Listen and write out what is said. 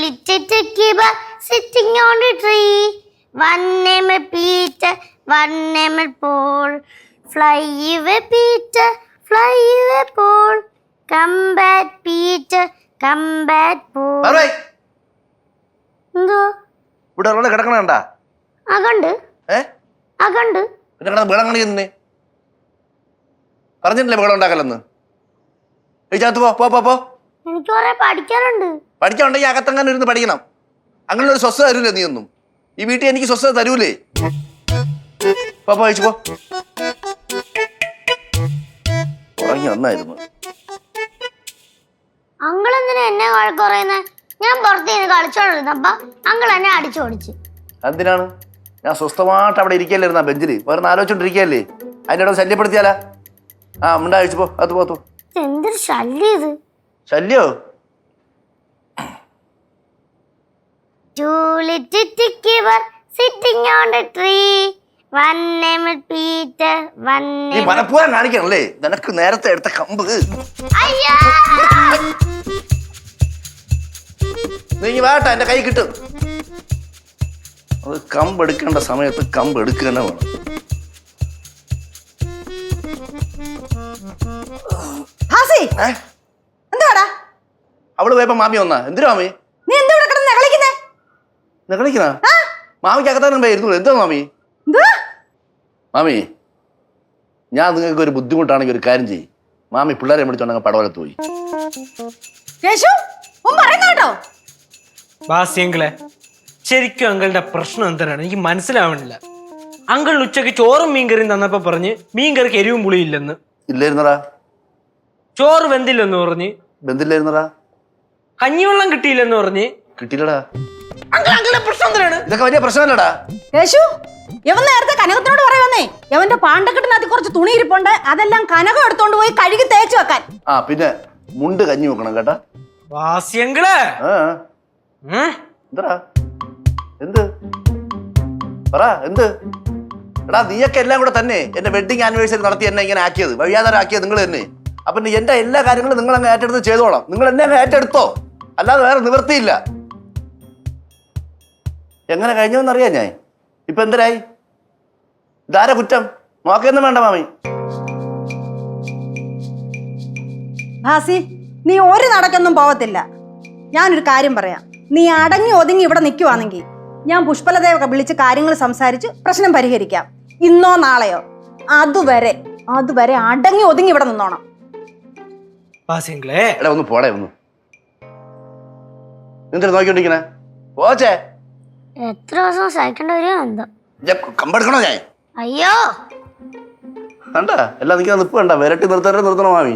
little kibber sitting on the tree. One named Peter, one named Paul. Fly away, Peter, fly away, Paul. Come back, Peter, come back, Paul. എന്തോ ഇവിടെ കിടക്കണ അകണ്ട് അകണ്ട് ബഹളം കാണിക്കുന്നേ പറഞ്ഞിട്ടില്ലേ ബഹളം ഉണ്ടാക്കലെന്ന് പോ എനിക്ക് കുറെ പഠിക്കാനുണ്ട്. പഠിക്കാനുണ്ടെങ്കിൽ അകത്തങ്ങനെ ഇരുന്ന് പഠിക്കണം. അങ്ങനെ ഒരു സ്വസ്ഥത തരൂലേ നീ ഒന്നും. ഈ വീട്ടിൽ എനിക്ക് സ്വസ്ഥത തരൂലേ. പോ കഴിച്ചു പോ. ഉറങ്ങി വന്നായിരുന്നു. അങ്കിൾ എന്തിനാ എന്നെ വഴക്ക് പറയുന്നത്? ഞാൻ പുറത്ത് കളിച്ചോണ്ടിരുന്നപ്പ അങ്കിൾ എന്നെ അടിച്ചോടിച്ച്. എന്തിനാണ്? ഞാൻ സ്വസ്ഥമായിട്ട് അവിടെ ഇരിക്കല്ലായിരുന്ന ബെഞ്ചിൽ വേറെ ആലോചിച്ചോണ്ടിരിക്കല്ലേ. അതിൻ്റെ ഇടയിൽ ശല്യപ്പെടുത്തിയാലാ? മുണ്ടാ കഴിച്ചു പോ. അത് പോത്തു. എന്തൊരു ശല്യം ഇത്. ശല്യോ? Two little kibber sitting on the tree. One named Peter, one നീ named... മനപ്പൂരം കാണിക്കണല്ലേ? നിനക്ക് നേരത്തെ എടുത്ത കമ്പ് അയ്യോ! നീ വേട്ട എന്റെ കൈ കിട്ടും. അത് കമ്പ് എടുക്കേണ്ട സമയത്ത് കമ്പ് എടുക്കുക തന്നെ വേണം. അവള് പോയപ്പോ മാമി വന്നാ? എന്തിനാ മാമി നെകളിക്കുന്ന? മാമിക്ക് അകത്താനും പോയിരുന്നു. എന്താ മാമി? മാമി, ഞാൻ നിങ്ങൾക്ക് ഒരു ബുദ്ധിമുട്ടാണെങ്കിൽ ഒരു കാര്യം ചെയ്യും. മാമി പിള്ളേരെ വിളിച്ചോണ്ടെങ്കിൽ പടവലത്ത് പോയി. ബാസിയങ്കിളെ, ശരിക്കും അങ്കിളുടെ പ്രശ്നം എന്താണ് എനിക്ക് മനസ്സിലാവണില്ല. അങ്കിളിന് ഉച്ചക്ക് ചോറും മീൻകറിയും തന്നപ്പോ പറഞ്ഞ് മീൻകറിക്ക് എരിവും പുളിയില്ലെന്ന്. ഇല്ലായിരുന്നടാ. ചോറ് വെന്തില്ലെന്ന് പറഞ്ഞ്. ബന്ധില്ലായിരുന്നടാ. കഞ്ഞിവെള്ളം കിട്ടിയില്ലെന്ന് പറഞ്ഞ്. കിട്ടിയില്ലടാ. അങ്കിളുടെ പ്രശ്നം എന്താണ്? ഇതൊക്കെ വലിയ പ്രശ്നമല്ലടാ. ഇവൻ നേരത്തെ കനകത്തിനോട് പറയുവന്നേ, യവന്റെ പാണ്ടക്കെട്ടിനകത്ത് കുറച്ച് തുണി ഇരിപ്പുണ്ട്, അതെല്ലാം കനകം എടുത്തോണ്ട് പോയി കഴുകി തേച്ച് വെക്കാൻ. പിന്നെ മുണ്ട് കഞ്ഞി വെക്കണം കേട്ടാ. ബാസിയങ്കിളെ, എന്താ എന്ത് പറ എന്ത്? എടാ നീയൊക്കെ എല്ലാം കൂടെ തന്നെ എന്റെ വെഡിങ് ആനിവേഴ്സറി നടത്തി എന്നെ ഇങ്ങനെ ആക്കിയത്, വഴിയാതാരാക്കിയത് നിങ്ങൾ തന്നെ. അപ്പൊ എന്റെ എല്ലാ കാര്യങ്ങളും നിങ്ങൾ അങ്ങ് ഏറ്റെടുത്ത് ചെയ്തോളാം. നിങ്ങൾ എന്നെ അങ്ങ് ഏറ്റെടുത്തോ, അല്ലാതെ വേറെ നിവൃത്തിയില്ല. എങ്ങനെ കഴിഞ്ഞോന്നറിയാം ഞാൻ. ഇപ്പൊ എന്തരായി? ഇതാരാ കുറ്റം? നോക്കൊന്നും വേണ്ട മാമി. ഭാസി, നീ ഒരു നടക്കൊന്നും പോവത്തില്ല. ഞാനൊരു കാര്യം പറയാം. നീ അടങ്ങി ഒതുങ്ങി ഇവിടെ നിൽക്കുവാണെങ്കിൽ ഞാൻ പുഷ്പലതയൊക്കെ വിളിച്ച് കാര്യങ്ങൾ സംസാരിച്ച് പ്രശ്നം പരിഹരിക്കാം. ഇന്നോ നാളെയോ. അതുവരെ അടങ്ങി ഒതുങ്ങി ഇവിടെ നിന്നോണം. ഒന്ന് പോടേ. ഒന്ന് എന്തിനാ നോക്കിക്കൊണ്ടിരിക്കണേ? പോച്ചേ. എത്ര ദിവസം സഹിക്കേണ്ട വരുമോ എന്തോ. കമ്പെടുക്കണോ ഞാൻ? അയ്യോ കണ്ട എല്ലാം നിൽക്കുന്ന നിപ്പ് കണ്ട. വിരട്ടി നിർത്തണോ മാമി?